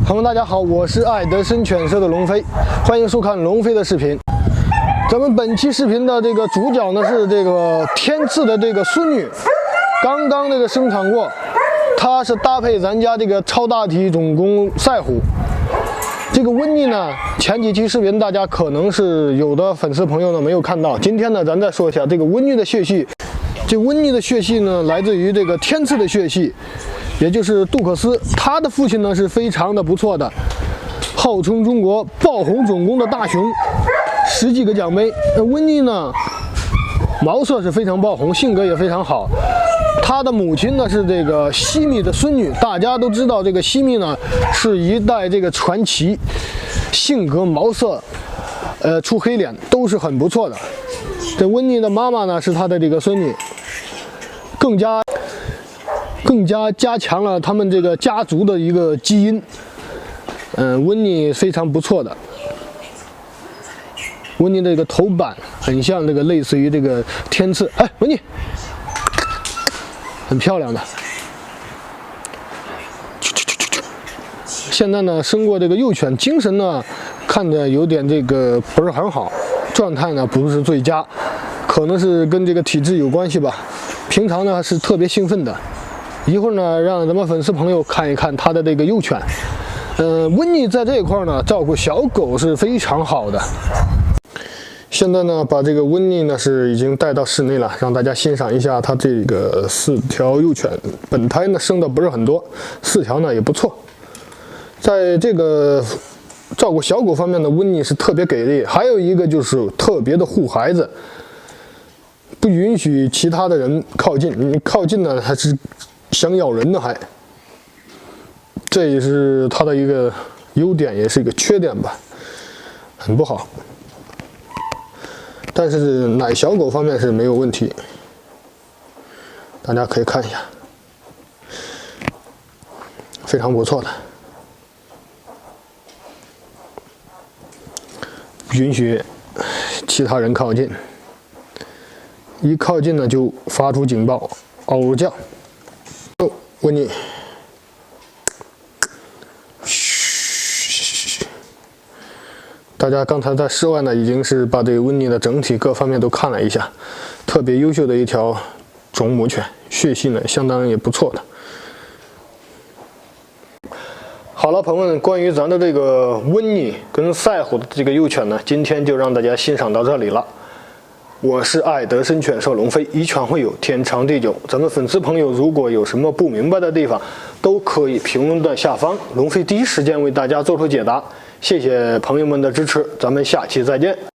朋友大家好，我是爱德森犬舍的龙飞，欢迎收看龙飞的视频。咱们本期视频的这个主角呢是这个天赐的这个孙女，刚刚这个生产过，它是搭配咱家这个超大体种公赛虎。这个温妮呢，前几期视频大家可能是有的粉丝朋友呢没有看到，今天呢咱再说一下这个温妮的血系。这温妮的血系呢来自于这个天赐的血系。 也就是杜克斯，他的父亲呢是非常的不错的，号称中国爆红种公的大熊，10几个奖杯。那温妮呢，毛色是非常爆红，性格也非常好。他的母亲呢是这个西米的孙女，大家都知道这个西米呢是一代这个传奇，性格毛色，出黑脸都是很不错的。这温妮的妈妈呢是他的这个孙女，更加加强了他们这个家族的一个基因。温妮非常不错的。温妮的这个头板很像这个类似于这个天赐，哎，温妮，很漂亮的。现在呢，生过这个幼犬，精神呢看着有点这个不是很好，状态呢不是最佳，可能是跟这个体质有关系吧。平常呢是特别兴奋的。 一会儿呢，让咱们粉丝朋友看一看他的这个幼犬。温妮在这一块呢，照顾小狗是非常好的。现在呢，把这个温妮呢是已经带到室内了，让大家欣赏一下它这个4条幼犬。本胎呢生的不是很多，4条呢也不错。在这个照顾小狗方面呢，温妮是特别给力。还有一个就是特别的护孩子，不允许其他的人靠近。你靠近呢，还是 想咬人的还，这也是它的一个优点，也是一个缺点吧，很不好。但是奶小狗方面是没有问题，大家可以看一下，非常不错的。不允许其他人靠近，一靠近呢就发出警报，嗷叫。 温妮，嘘，大家刚才在室外呢，已经是把这个温妮的整体各方面都看了一下，特别优秀的一条种母犬，血系呢相当也不错的。好了，朋友们，关于咱的这个温妮跟赛虎的这个幼犬呢，今天就让大家欣赏到这里了。 我是爱德森犬舍龙飞，一犬会友，天长地久。咱们粉丝朋友如果有什么不明白的地方，都可以评论在下方，龙飞第一时间为大家做出解答。谢谢朋友们的支持，咱们下期再见。